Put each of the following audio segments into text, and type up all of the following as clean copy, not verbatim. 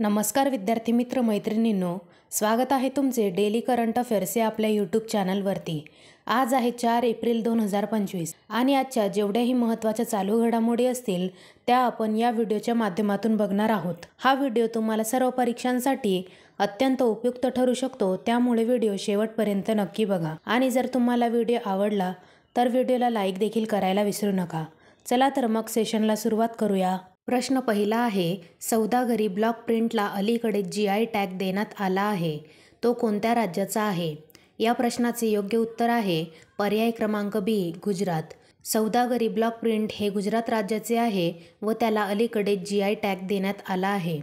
नमस्कार विद्यार्थी मित्र मैत्रिणींनो, स्वागत आहे तुमचे डेली करंट अफेअर्स या आपल्या यूट्यूब चॅनलवरती। आज आहे 4 एप्रिल 2025 आणि आजच्या जेवढ्याही महत्त्वाच्या चालू घडामोडी असतील त्या आपण या व्हिडिओच्या माध्यमातून बघणार आहोत। हा व्हिडिओ तुम्हाला सर्व परीक्षांसाठी अत्यंत उपयुक्त ठरू शकतो, त्यामुळे व्हिडिओ शेवटपर्यंत नक्की बघा। आणि जर तुम्हाला व्हिडिओ आवडला तर व्हिडिओला लाईक देखील करायला विसरू नका। चला तर मग सेशनला सुरुवात करूया। प्रश्न पहिला आहे, सौदागरी ब्लॉक प्रिंटला अलीकडे GI टॅग देण्यात आला आहे, तो कोणत्या राज्याचा आहे? या प्रश्नाचे योग्य उत्तर आहे पर्याय क्रमांक बी, गुजरात। सौदागरी ब्लॉक प्रिंट हे गुजरात राज्याचे आहे व त्याला अलीकडे GI टॅग देण्यात आला आहे।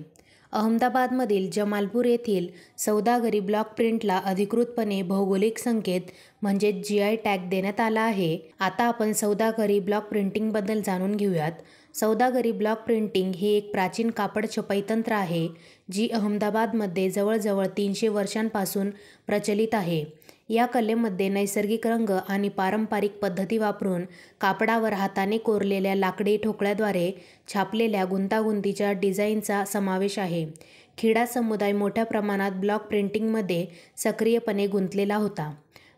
अहमदाबादमधील जमालपूर येथील सौदागरी ब्लॉक प्रिंटला अधिकृतपणे भौगोलिक संकेत म्हणजे GI टॅग देण्यात आला आहे। आता आपण सौदागरी ब्लॉक प्रिंटिंगबद्दल जाणून घेऊयात। सौदागरी ब्लॉक प्रिंटिंग ही एक प्राचीन कापड छपाई तंत्र आहे जी अहमदाबादमध्ये जवळजवळ 300 वर्षांपासून प्रचलित आहे। या कलेमध्ये नैसर्गिक रंग आणि पारंपरिक पद्धती वापरून कापडावर हाताने कोरलेल्या लाकडी ठोकळ्याद्वारे छापलेल्या गुंतागुंतीच्या डिझाईनचा समावेश आहे। खेडा समुदाय मोठ्या प्रमाणात ब्लॉक प्रिंटिंगमध्ये सक्रियपणे गुंतलेला होता।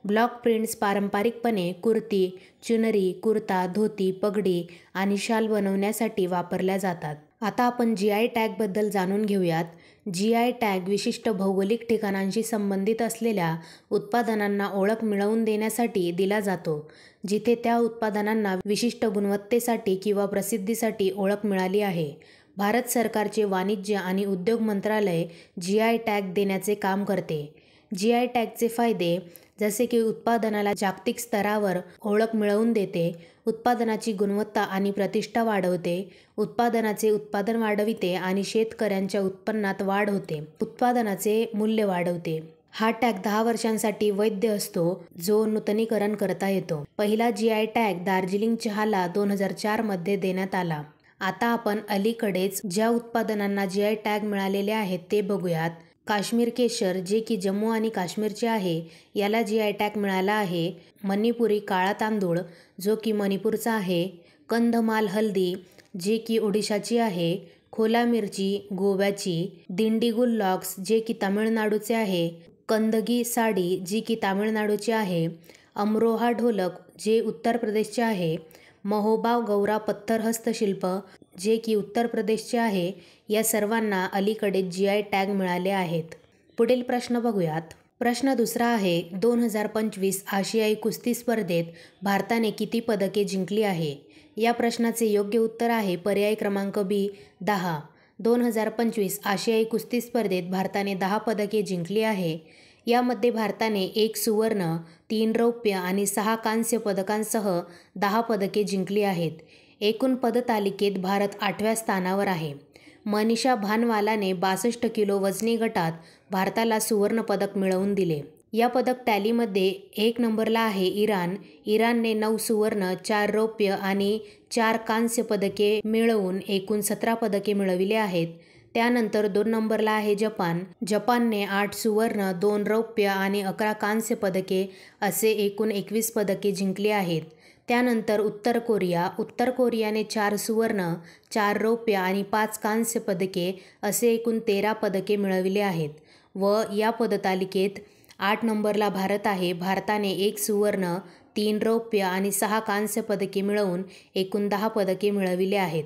ब्लॉक प्रिंट्स पारंपरिकपणे कुर्ती, चुनरी, कुर्ता, धोती, पगडी आणि शाल बनवण्यासाठी वापरल्या जातात। आता आपण GI टॅगबद्दल जाणून घेऊयात। GI टॅग विशिष्ट भौगोलिक ठिकाणांशी संबंधित असलेल्या उत्पादनांना ओळख मिळवून देण्यासाठी दिला जातो, जिथे त्या उत्पादनांना विशिष्ट गुणवत्तेसाठी किंवा प्रसिद्धीसाठी ओळख मिळाली आहे। भारत सरकारचे वाणिज्य आणि उद्योग मंत्रालय GI टॅग देण्याचे काम करते। GI टॅगचे फायदे जसे की उत्पादनाला जागतिक स्तरावर ओळख मिळवून देते, उत्पादनाची गुणवत्ता आणि प्रतिष्ठा वाढवते, उत्पादनाचे उत्पादन वाढविते आणि शेतकऱ्यांच्या उत्पन्नात वाढ होते, उत्पादनाचे मूल्य वाढवते। हा टॅग 10 वर्षांसाठी वैध असतो, जो नूतनीकरण करता येतो। पहिला GI टॅग दार्जिलिंग चहाला 2004 मध्ये देण्यात आला। आता आपण अलीकडेच ज्या उत्पादनांना GI टॅग मिळालेले आहेत ते बघूयात। काश्मीर केशर, जे की जम्मू आणि काश्मीरचे आहे, याला GI टॅग मिळाला आहे। मणिपुरी काळा तांदूळ, जो की मणिपूरचा आहे। कंधमाल हल्दी, जे की ओडिशाची आहे। खोला मिरची, गोव्याची। दिंडीगुल लॉक्स, जे की तामिळनाडूचे आहे। कंदगी साडी, जी की तामिळनाडूची आहे। अमरोहा ढोलक, जे उत्तर प्रदेशचे आहे। महोबा गौरा पत्थर हस्तशिल्प, जे की उत्तर प्रदेशचे आहे। या सर्वांना अलीकडे GI टॅग मिळाले आहेत। पुढील प्रश्न बघूयात। प्रश्न दुसरा आहे, 2025 आशियाई कुस्ती स्पर्धेत भारताने किती पदके जिंकली आहे? या प्रश्नाचे योग्य उत्तर आहे पर्याय क्रमांक बी, 10। 2025 आशियाई कुस्ती स्पर्धेत भारताने 10 पदके जिंकली आहे। यामध्ये भारताने 1 सुवर्ण, 3 रौप्य आणि 6 कांस्य पदकांसह 10 पदके जिंकली आहेत। एकूण पदतालिकेत भारत 8व्या स्थानावर आहे। मनीषा भानवालाने 62 किलो वजनी गटात भारताला सुवर्ण पदक मिळवून दिले। या पदक टॅलीमध्ये 1 नंबरला आहे इराण। इराणने 9 सुवर्ण, 4 रौप्य आणि 4 कांस्य पदके मिळवून एकूण 17 पदके मिळविले आहेत। त्यानंतर 2 नंबरला आहे जपान। जपानने 8 सुवर्ण, 2 रौप्य आणि 11 कांस्य पदके असे एकूण 21 पदके जिंकली आहेत। त्यानंतर उत्तर कोरिया। उत्तर कोरियाने 4 सुवर्ण, 4 रौप्य आणि 5 कांस्य पदके असे एकूण 13 पदके मिळविले आहेत व या पदतालिकेत 8 नंबरला भारत आहे। भारताने 1 सुवर्ण, 3 रौप्य आणि 6 कांस्य पदके मिळवून एकूण 10 पदके मिळविले आहेत।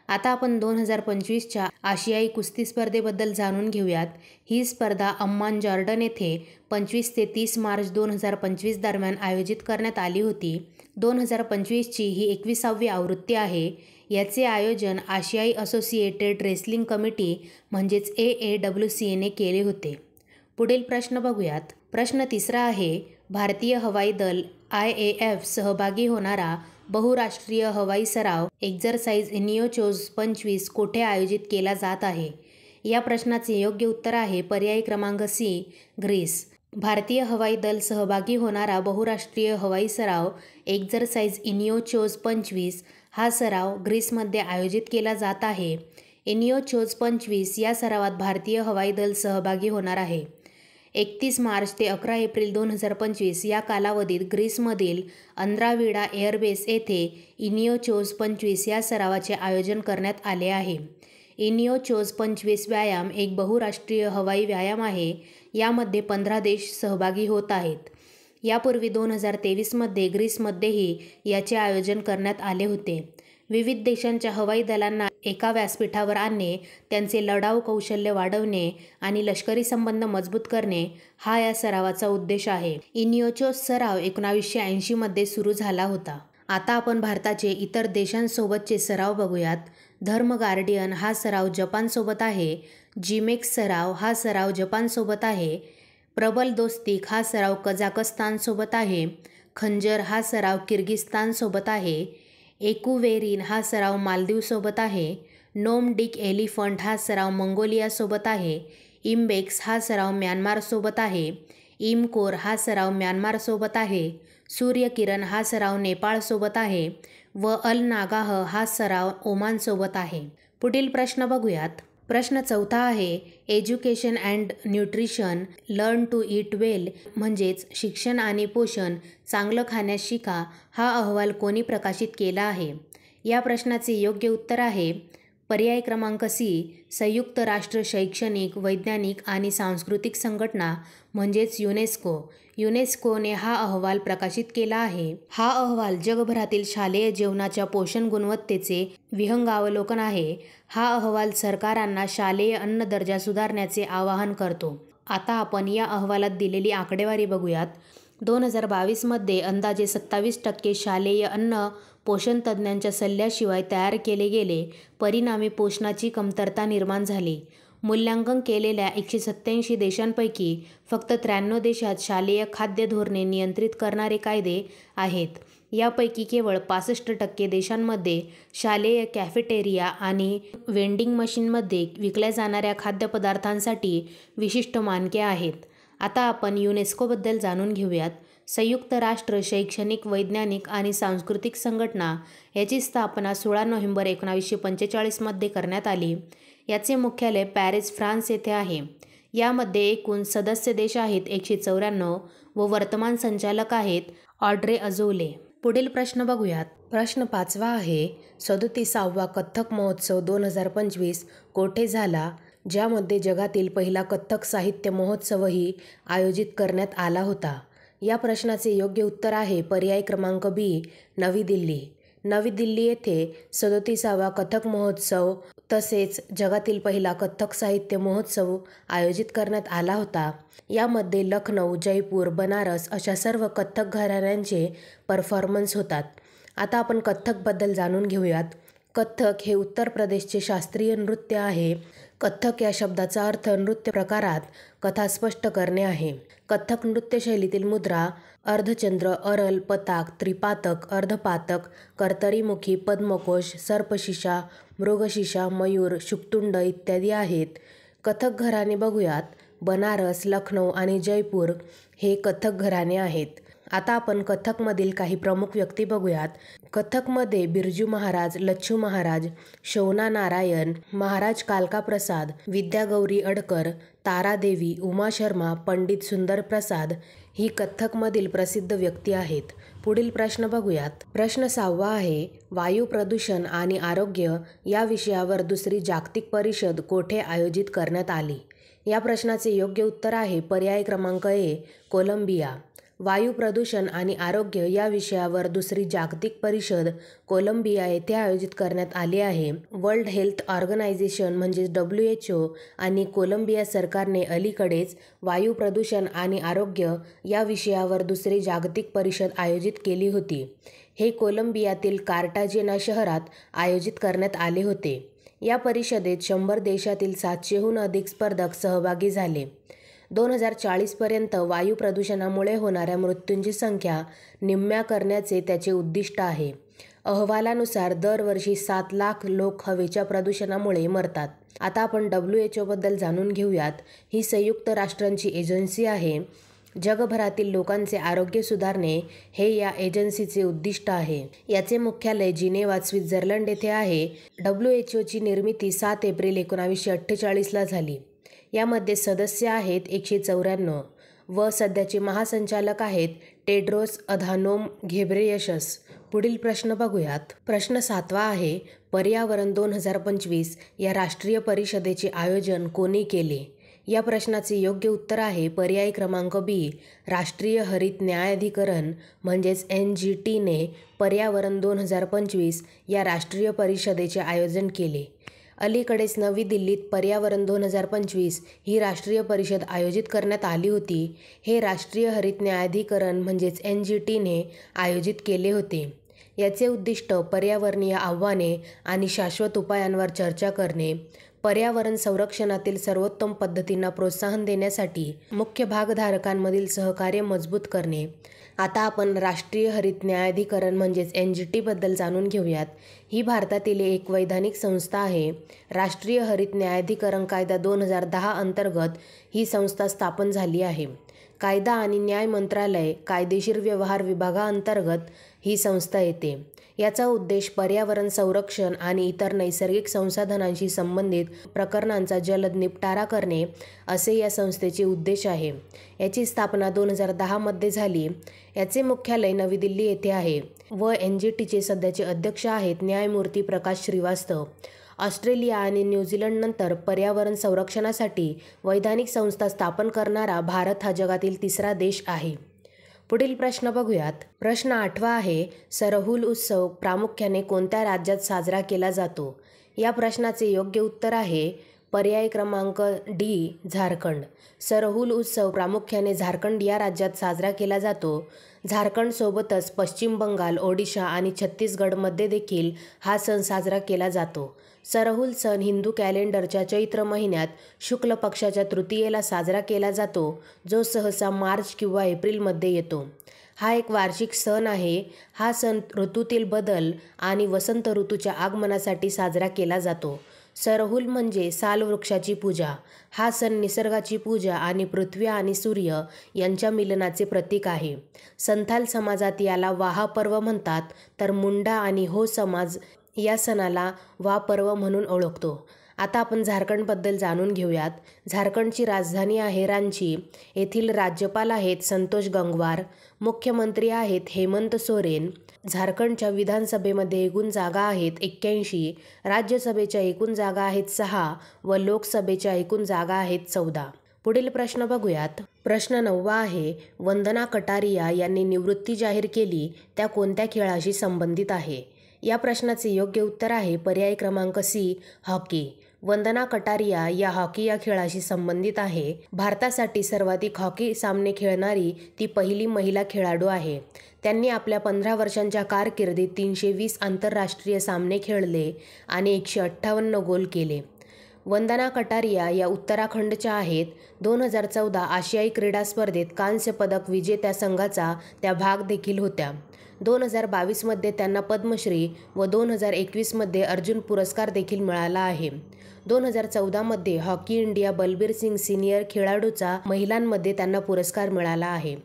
आता आपण 2025च्या आशियाई कुस्ती स्पर्धेबद्दल जाणून घेऊयात। ही स्पर्धा अम्मान, जॉर्डन येथे 25 ते 30 मार्च 2025 दरम्यान आयोजित करण्यात आली होती। 2025ची ही 21वी आवृत्ती आहे। याचे आयोजन आशियाई असोसिएटेड रेसलिंग कमिटी म्हणजेच AAWC ने केले होते। पुढील प्रश्न बघूयात। प्रश्न तिसरा आहे, भारतीय हवाई दल IAF सहभागी होणारा बहुराष्ट्रीय हवाई सराव एक्झरसाइज इनियोचोज 25 कोठे आयोजित केला जात आहे? या प्रश्नाचे योग्य उत्तर आहे पर्याय क्रमांक सी, ग्रीस। भारतीय हवाई दल सहभागी होणारा बहुराष्ट्रीय हवाई सराव एक्झरसाइज इनियोचोज 25 हा सराव ग्रीसमध्ये आयोजित केला जात आहे। इनियोचोज 25 या सरावात भारतीय हवाई दल सहभागी होणार आहे। 31 मार्च ते 11 एप्रिल 2025 या कालावधीत ग्रीसमधील अंद्राविडा एअरबेस येथे इनियोचोज 25 या सरावाचे आयोजन करण्यात आले आहे। इनियोचोज 25 व्यायाम एक बहुराष्ट्रीय हवाई व्यायाम आहे. यामध्ये 15 देश सहभागी होत आहेत. यापूर्वी 2023मध्ये ग्रीसमध्येही याचे आयोजन करण्यात आले होते. विविध देशांच्या हवाई दलांना एका व्यासपीठावर आणणे, त्यांचे लढाऊ कौशल्य वाढवणे आणि लष्करी संबंध मजबूत करणे हा या सरावाचा उद्देश आहे. इनियोचोज सराव 1980मध्ये सुरू झाला होता. आता आपण भारताचे इतर देशांसोबतचे सराव बघूयात. धर्म गार्डियन हा सराव जपानसोबत आहे. जिमेक्स सराव हा सराव जपानसोबत आहे. प्रबल दोस्तिक हा सराव कझाकस्तानसोबत आहे. खंजर हा सराव किर्गिस्तानसोबत आहे. एकुवेरिन हा सराव मालदीवसोबत आहे. नोम डिक एलिफंट हा सराव मंगोलियासोबत आहे. इम्बेक्स हा सराव म्यानमारसोबत आहे. इमकोर हा सराव म्यानमारसोबत आहे. सूर्यकिरण हा सराव नेपाळसोबत आहे व अल नागाह हा सराव ओमानसोबत आहे. पुढील प्रश्न बघूयात. प्रश्न 4 आहे. Education and nutrition learn to eat well म्हणजेच शिक्षण आणि पोषण चांगलं खाण्यास शिका हा अहवाल कोणी प्रकाशित केला आहे? या प्रश्नाचे योग्य उत्तर आहे पर्याय क्रमांक सी, संयुक्त राष्ट्र शैक्षणिक, वैज्ञानिक आणि सांस्कृतिक संघटना म्हणजेच युनेस्को. युनेस्कोने हा अहवाल प्रकाशित केला आहे. हा अहवाल जगभरातील शालेय जेवणाच्या पोषण गुणवत्तेचे विहंगावलोकन आहे. हा अहवाल सरकारांना शालेय अन्न दर्जा सुधारण्याचे आवाहन करतो. आता आपण या अहवालात दिलेली आकडेवारी बघूयात. 2022मध्ये अंदाजे 27% शालेय अन्न पोषण तज्ज्ञांच्या सल्ल्याशिवाय तयार केले गेले. परिणामी पोषणाची कमतरता निर्माण झाली. मूल्यांकन केलेल्या 187 देशांपैकी फक्त 93 देशात शालेय खाद्य धोरणे नियंत्रित करणारे कायदे आहेत. यापैकी केवळ 65% देशांमध्ये शालेय कॅफेटेरिया आणि वेंडिंग मशीनमध्ये विकल्या जाणाऱ्या खाद्यपदार्थांसाठी विशिष्ट मानके आहेत. आता आपण युनेस्कोबद्दल जाणून घेऊयात. संयुक्त राष्ट्र शैक्षणिक, वैज्ञानिक आणि सांस्कृतिक संघटना याची स्थापना 16 नोव्हेंबर 1945मध्ये करण्यात आली. याचे मुख्यालय पॅरिस, फ्रान्स येथे आहे. यामध्ये एकूण सदस्य देश आहेत 194 व वर्तमान संचालक आहेत ऑड्रे अझोले. पुढील प्रश्न बघूयात. प्रश्न 5 आहे. 37वा कथ्थक महोत्सव 2025 कोठे झाला? ज्यामध्ये जगातील पहिला कथ्थक साहित्य महोत्सवही आयोजित करण्यात आला होता. या प्रश्नाचे योग्य उत्तर आहे पर्याय क्रमांक बी, नवी दिल्ली. नवी दिल्ली येथे 37वा कथक महोत्सव तसेच जगातील पहिला कथ्थक साहित्य महोत्सव आयोजित करण्यात आला होता. यामध्ये लखनौ, जयपूर, बनारस अशा सर्व कथ्थक घराण्यांचे परफॉर्मन्स होतात. आता आपण कथ्थकबद्दल जाणून घेऊयात. कथ्थक हे उत्तर प्रदेशचे शास्त्रीय नृत्य आहे. कथ्थक या शब्दाचा अर्थ नृत्य प्रकारात कथा स्पष्ट करणे आहे. कथ्थक नृत्यशैलीतील मुद्रा अर्धचंद्र, अरल, पताक, त्रिपातक, अर्धपातक, कर्तरीमुखी, पद्मकोश, सर्पशिशा, मृगशिशा, मयूर, शुकतुंड इत्यादी आहेत. कथक घराणे बघूयात. बनारस, लखनौ आणि जयपूर हे कथक घराणे आहेत. आता आपण कथकमधील काही प्रमुख व्यक्ती बघूयात. कथकमध्ये बिरजू महाराज, लच्छू महाराज, शौना नारायण, महाराज कालका प्रसाद, विद्यागौरी अडकर, तारादेवी, उमा शर्मा, पंडित सुंदर प्रसाद ही कथकमधील प्रसिद्ध व्यक्ती आहेत. पुढील प्रश्न बघूयात. प्रश्न 6 आहे. वायू प्रदूषण आणि आरोग्य या विषयावर दुसरी जागतिक परिषद कोठे आयोजित करण्यात आली? या प्रश्नाचे योग्य उत्तर आहे पर्याय क्रमांक ए, कोलंबिया. वायू प्रदूषण आणि आरोग्य या विषयावर दुसरी जागतिक परिषद कोलंबिया येथे आयोजित करण्यात आली आहे. वर्ल्ड हेल्थ ऑर्गनायझेशन म्हणजेच WHO आणि कोलंबिया सरकारने अलीकडेच वायू प्रदूषण आणि आरोग्य या विषयावर दुसरी जागतिक परिषद आयोजित केली होती. हे कोलंबियातील कार्टाजेना शहरात आयोजित करण्यात आले होते. या परिषदेत 100 देशातील 700हून अधिक स्पर्धक सहभागी झाले. 2040 पर्यंत वायू प्रदूषणामुळे होणाऱ्या मृत्यूंची संख्या निम्म्या करण्याचे त्याचे उद्दिष्ट आहे. अहवालानुसार दरवर्षी 7 लाख लोक हवेच्या प्रदूषणामुळे मरतात. आता आपण WHO बद्दल जाणून घेऊयात. ही संयुक्त राष्ट्रांची एजन्सी आहे. जगभरातील लोकांचे आरोग्य सुधारणे हे या एजन्सीचे उद्दिष्ट आहे. याचे मुख्यालय जिनेवा, स्वित्झर्लंड येथे आहे. WHOची निर्मिती 7 एप्रिल 1948ला झाली. यामध्ये सदस्य आहेत 194 व सध्याचे महासंचालक आहेत टेड्रोस अधानोम घेब्रेयेसस. पुढील प्रश्न बघूयात. प्रश्न 7वा आहे, पर्यावरण 2025 या राष्ट्रीय परिषदेचे आयोजन कोणी केले? या प्रश्नाचे योग्य उत्तर आहे पर्याय क्रमांक बी, राष्ट्रीय हरित न्यायाधिकरण म्हणजेच NGTने पर्यावरण 2025 या राष्ट्रीय परिषदेचे आयोजन केले. अलीकडेच नवी दिल्लीत पर्यावरण 2025 ही राष्ट्रीय परिषद आयोजित करण्यात आली होती. हे राष्ट्रीय हरित न्यायाधिकरण म्हणजेच NGTने आयोजित केले होते. याचे उद्दिष्ट पर्यावरणीय आव्हाने आणि शाश्वत उपायांवर चर्चा करणे, पर्यावरण संरक्षणातील सर्वोत्तम पद्धतींना प्रोत्साहन देण्यासाठी मुख्य भागधारकांमधील सहकार्य मजबूत करणे. आता आपण राष्ट्रीय हरित न्यायाधिकरण म्हणजेच NGTबद्दल जाणून घेऊयात. ही भारतातील एक वैधानिक संस्था आहे. राष्ट्रीय हरित न्यायाधिकरण कायदा 2010 अंतर्गत ही संस्था स्थापन झाली आहे. कायदा आणि न्याय मंत्रालय कायदेशीर व्यवहार विभागाअंतर्गत ही संस्था येते. याचा उद्देश पर्यावरण संरक्षण आणि इतर नैसर्गिक संसाधनांशी संबंधित प्रकरणांचा जलद निपटारा करणे असे या संस्थेचे उद्देश आहे. याची स्थापना 2010 मध्ये झाली. याचे मुख्यालय नवी दिल्ली येथे आहे व NGTचे सध्याचे अध्यक्ष आहेत न्यायमूर्ती प्रकाश श्रीवास्तव. ऑस्ट्रेलिया आणि न्यूझीलंडनंतर पर्यावरण संरक्षणासाठी वैधानिक संस्था स्थापन करणारा भारत हा जगातील तिसरा देश आहे. पुढील प्रश्न बघूयात. प्रश्न 8वा आहे, सरहुल उत्सव प्रामुख्याने कोणत्या राज्यात साजरा केला जातो? या प्रश्नाचे योग्य उत्तर आहे पर्याय क्रमांक डी, झारखंड. सरहुल उत्सव प्रामुख्याने झारखंड या राज्यात साजरा केला जातो. झारखंडसोबतच पश्चिम बंगाल, ओडिशा आणि छत्तीसगडमध्ये देखील हा सण साजरा केला जातो. सरहुल सण हिंदू कॅलेंडरच्या चैत्र महिन्यात शुक्ल पक्षाच्या तृतीयेला साजरा केला जातो, जो सहसा मार्च किंवा एप्रिलमध्ये येतो. हा एक वार्षिक सण आहे. हा सण ऋतूतील बदल आणि वसंत ऋतूच्या आगमनासाठी साजरा केला जातो. सरहुल म्हणजे साल वृक्षाची पूजा. हा सण निसर्गाची पूजा आणि पृथ्वी आणि सूर्य यांच्या मिलनाचे प्रतीक आहे. संथाल समाजात याला वाहा पर्व म्हणतात, तर मुंडा आणि हो समाज या सणाला वा पर्व म्हणून ओळखतो. आता आपण झारखंडबद्दल जाणून घेऊयात. झारखंडची राजधानी आहे रांची. येथील राज्यपाल आहेत संतोष गंगवार. मुख्यमंत्री आहेत हेमंत सोरेन. झारखंडच्या विधानसभेमध्ये एकूण जागा आहेत 81, राज्यसभेच्या एकूण जागा आहेत 6 व लोकसभेच्या एकूण जागा आहेत 14. पुढील प्रश्न बघूयात. प्रश्न 9वा आहे, वंदना कटारिया यांनी निवृत्ती जाहीर केली त्या कोणत्या खेळाशी संबंधित आहे? या प्रश्नाचे योग्य उत्तर आहे पर्याय क्रमांक सी, हॉकी. वंदना कटारिया या हॉकी या खेळाशी संबंधित आहे. भारतासाठी सर्वाधिक हॉकी सामने खेळणारी ती पहिली महिला खेळाडू आहे. त्यांनी आपल्या 15 वर्षांच्या कारकिर्दीत 320 आंतरराष्ट्रीय सामने खेळले आणि 158 गोल केले. वंदना कटारिया या उत्तराखंडच्या आहेत. 2014 आशियाई क्रीडा स्पर्धेत कांस्य पदक विजेत्या संघाचा त्या भाग देखील होत्या. 2022 मध्ये त्यांना पद्मश्री व 2021 मध्ये अर्जुन पुरस्कार देखील मिळाला आहे. 2014 मध्ये hockey India Balbir Singh senior खेळाडूचा महिलांमध्ये त्यांना पुरस्कार मिळाला आहे.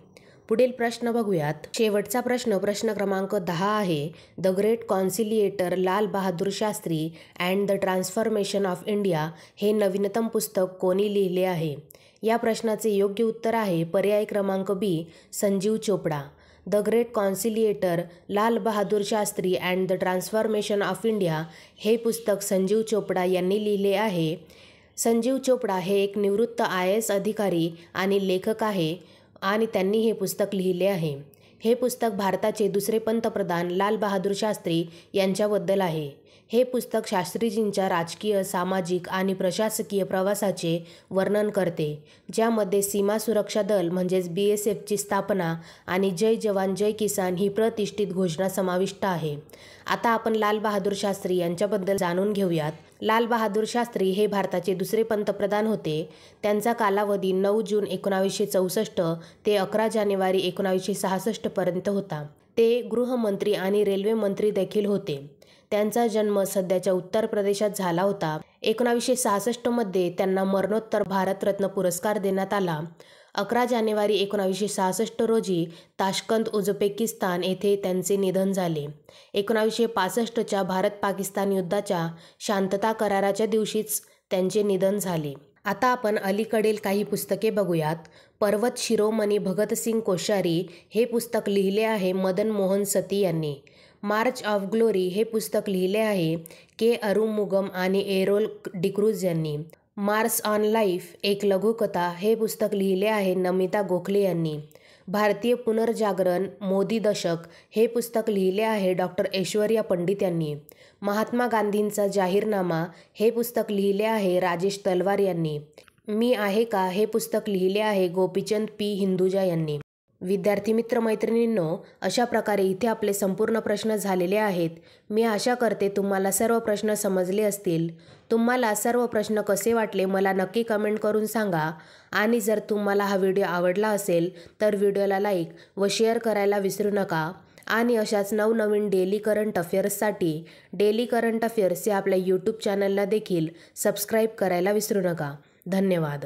पुढील प्रश्न बघूयात. शेवटचा प्रश्न क्रमांक 10 आहे, the great conciliator Lal Bahadur Shastri and the transformation of India हे नवीनतम पुस्तक कोणी लिहिले आहे? या प्रश्नाचे योग्य उत्तर आहे पर्याय क्रमांक बी, Sanjeev Chopra. The great conciliator Lal Bahadur Shastri and the transformation of India हे पुस्तक संजीव चोपडा यांनी लिहिले आहे. संजीव चोपडा हे एक निवृत्त IAS अधिकारी आणि लेखक आहे आणि त्यांनी हे पुस्तक लिहिले आहे. हे पुस्तक भारताचे दुसरे पंतप्रधान लाल बहादूर शास्त्री यांच्याबद्दल आहे. हे पुस्तक शास्त्रीजींच्या राजकीय, सामाजिक आणि प्रशासकीय प्रवासाचे वर्णन करते, ज्यामध्ये सीमा सुरक्षा दल म्हणजेच BSFची स्थापना आणि जय जवान जय किसान ही प्रतिष्ठित घोषणा समाविष्ट आहे. आता आपण लाल बहादूर शास्त्री यांच्याबद्दल जाणून घेऊयात. लाल बहादूर शास्त्री हे भारताचे दुसरे पंतप्रधान होते. त्यांचा कालावधी 9 जून 1964 ते 11 जानेवारी 1966 पर्यंत होता. ते गृहमंत्री आणि रेल्वे मंत्री देखील होते. त्यांचा जन्म सध्याच्या उत्तर प्रदेशात झाला होता. 1966 मध्ये त्यांना मरणोत्तर भारतरत्न पुरस्कार देण्यात आला. 11 जानेवारी 1966 रोजी ताशकंद, उझबेकिस्तान येथे त्यांचे निधन झाले. 1965च्या भारत-पाकिस्तान युद्धाच्या शांतता कराराच्या दिवशीच त्यांचे निधन झाले. आता आपण अलीकडील काही पुस्तके बघूयात. पर्वत शिरोमणी भगतसिंग कोश्यारी हे पुस्तक लिहिले आहे मदन मोहन सती यांनी. मार्च ऑफ ग्लोरी हे पुस्तक लिहिले आहे के अरुमुगम आणि एरोल डिक्रूज यांनी. मार्स ऑन लाईफ एक लघुकथा हे पुस्तक लिहिले आहे नमिता गोखले यांनी. भारतीय पुनर्जागरण मोदी दशक हे पुस्तक लिहिले आहे डॉक्टर ऐश्वर्या पंडित यांनी. महात्मा गांधींचा जाहीरनामा हे पुस्तक लिहिले आहे राजेश तलवार यांनी. मी आहे का हे पुस्तक लिहिले आहे गोपीचंद पी हिंदुजा यांनी. विद्यार्थी मित्र मैत्रिणींनो, अशा प्रकारे इथे आपले संपूर्ण प्रश्न झालेले आहेत. मी आशा करते तुम्हाला सर्व प्रश्न समजले असतील. तुम्हाला सर्व प्रश्न कसे वाटले मला नक्की कमेंट करून सांगा. आणि जर तुम्हाला हा व्हिडिओ आवडला असेल तर व्हिडिओला लाईक व शेअर करायला विसरू नका. आणि अशाच नवनवीन डेली करंट अफेअर्ससाठी डेली करंट अफेअर्स या आपल्या यूट्यूब चॅनलला देखील सबस्क्राईब करायला विसरू नका. धन्यवाद.